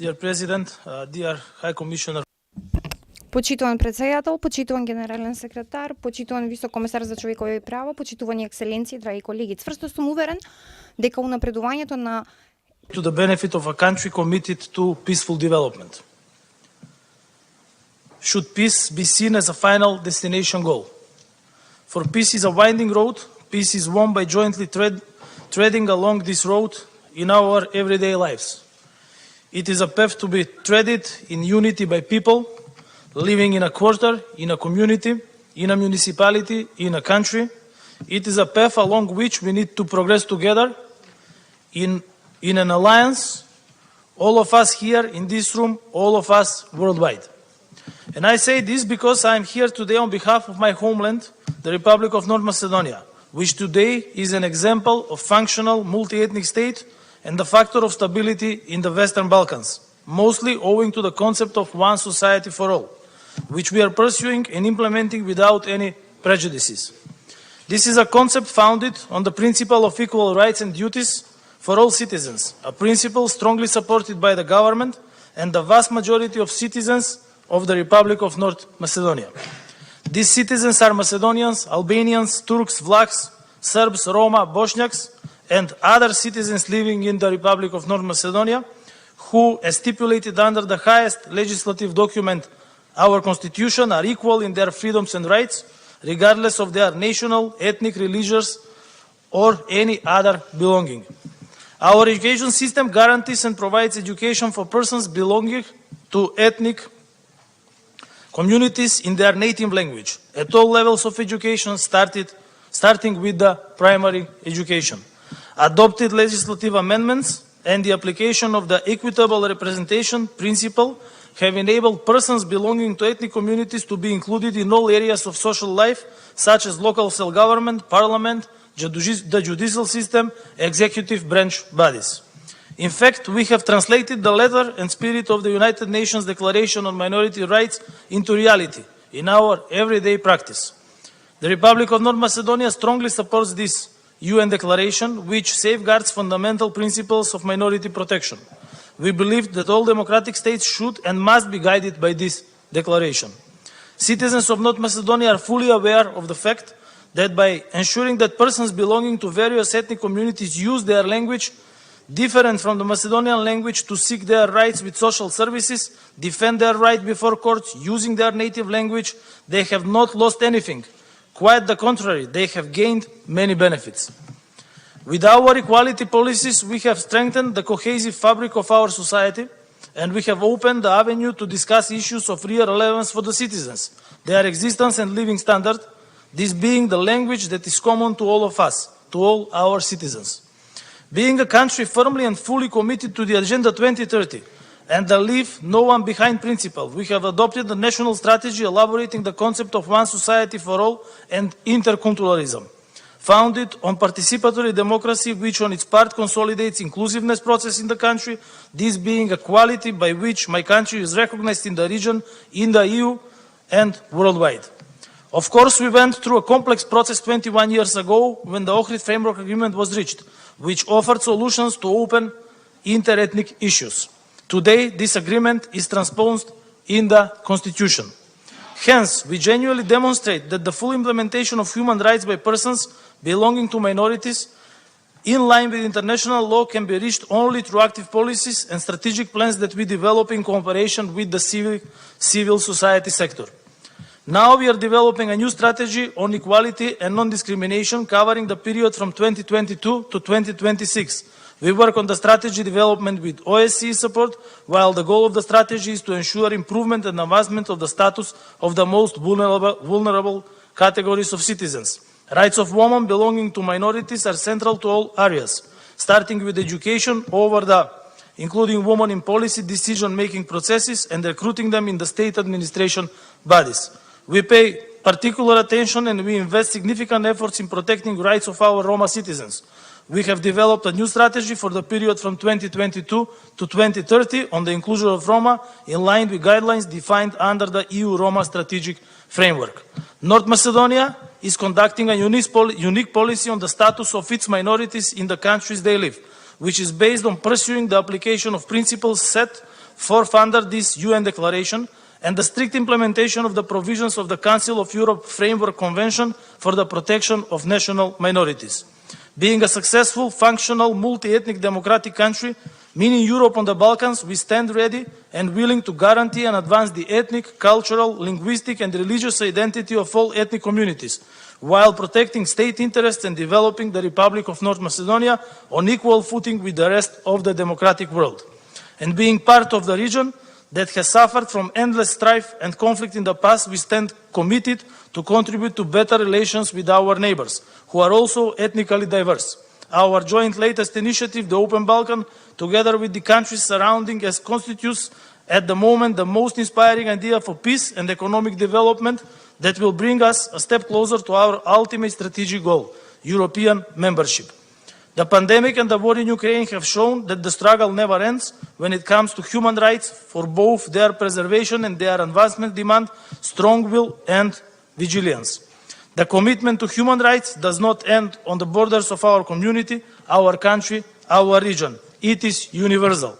Dear President, dear High Commissioner. Почитуван председател, почитуван генерален секретар, почитуван висок комесар за човекови права, почитувани екселенции, драги колеги. Цврсто сум уверен дека унапредувањето на To the benefit of a country committed to peaceful development. Should peace be seen as a final destination goal? For peace is a winding road. Peace is won by jointly treading along this road in our everyday lives. It is a path to be treaded in unity by people living in a quarter, in a community, in a municipality, in a country. It is a path along which we need to progress together in an alliance, all of us here in this room, all of us worldwide. And I say this because I am here today on behalf of my homeland, the Republic of North Macedonia, which today is an example of functional multi-ethnic state and a factor of stability in the Western Balkans, mostly owing to the concept of one society for all, which we are pursuing and implementing without any prejudices. This is a concept founded on the principle of equal rights and duties for all citizens, a principle strongly supported by the government and the vast majority of citizens of the Republic of North Macedonia. These citizens are Macedonians, Albanians, Turks, Vlachs, Serbs, Roma, Bosniaks, and other citizens living in the Republic of North Macedonia, who, as stipulated under the highest legislative document, our Constitution, are equal in their freedoms and rights, regardless of their national, ethnic, religious, or any other belonging. Our education system guarantees and provides education for persons belonging to ethnic communities in their native language at all levels of education, starting with the primary education. Adopted legislative amendments and the application of the equitable representation principle have enabled persons belonging to ethnic communities to be included in all areas of social life, such as local self-government, parliament, the judicial system, executive branch bodies. In fact, we have translated the letter and spirit of the United Nations Declaration on Minority Rights into reality in our everyday practice. The Republic of North Macedonia strongly supports this UN declaration, which safeguards fundamental principles of minority protection. We believe that all democratic states should and must be guided by this declaration. Citizens of North Macedonia are fully aware of the fact that by ensuring that persons belonging to various ethnic communities use their language different from the Macedonian language to seek their rights with social services, defend their right before courts using their native language, they have not lost anything. Quite the contrary, they have gained many benefits. With our equality policies, we have strengthened the cohesive fabric of our society, and we have opened the avenue to discuss issues of real relevance for the citizens, their existence and living standard, this being the language that is common to all of us, to all our citizens. Being a country firmly and fully committed to the Agenda 2030 and the leave no one behind principle, we have adopted the national strategy elaborating the concept of one society for all and interculturalism, founded on participatory democracy, which on its part consolidates inclusiveness process in the country, this being a quality by which my country is recognized in the region, in the EU, and worldwide. Of course, we went through a complex process 21 years ago when the Ohrid Framework Agreement was reached, which offered solutions to open inter-ethnic issues. Today, this agreement is transposed in the Constitution. Hence, we genuinely demonstrate that the full implementation of human rights by persons belonging to minorities in line with international law can be reached only through active policies and strategic plans that we develop in cooperation with the civil society sector. Now we are developing a new strategy on equality and non-discrimination covering the period from 2022 to 2026. We work on the strategy development with OSCE support, while the goal of the strategy is to ensure improvement and advancement of the status of the most vulnerable categories of citizens. Rights of women belonging to minorities are central to all areas, starting with education including women in policy decision-making processes and recruiting them in the state administration bodies. We pay particular attention and we invest significant efforts in protecting rights of our Roma citizens. We have developed a new strategy for the period from 2022 to 2030 on the inclusion of Roma in line with guidelines defined under the EU Roma strategic framework. North Macedonia is conducting a unique policy on the status of its minorities in the countries they live, which is based on pursuing the application of principles set under this UN declaration and the strict implementation of the provisions of the Council of Europe Framework Convention for the Protection of National Minorities. Being a successful, functional, multi-ethnic democratic country, meaning Europe on the Balkans, we stand ready and willing to guarantee and advance the ethnic, cultural, linguistic and religious identity of all ethnic communities, while protecting state interests and developing the Republic of North Macedonia on equal footing with the rest of the democratic world. And being part of the region that has suffered from endless strife and conflict in the past, we stand committed to contribute to better relations with our neighbors, who are also ethnically diverse. Our joint latest initiative, the Open Balkan, together with the countries surrounding us, constitutes at the moment the most inspiring idea for peace and economic development that will bring us a step closer to our ultimate strategic goal, European membership. The pandemic and the war in Ukraine have shown that the struggle never ends when it comes to human rights. For both their preservation and their advancement demand strong will and vigilance. The commitment to human rights does not end on the borders of our community, our country, our region. It is universal.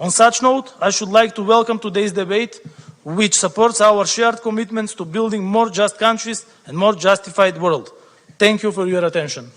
On such note, I should like to welcome today's debate, which supports our shared commitments to building more just countries and more justified world. Thank you for your attention.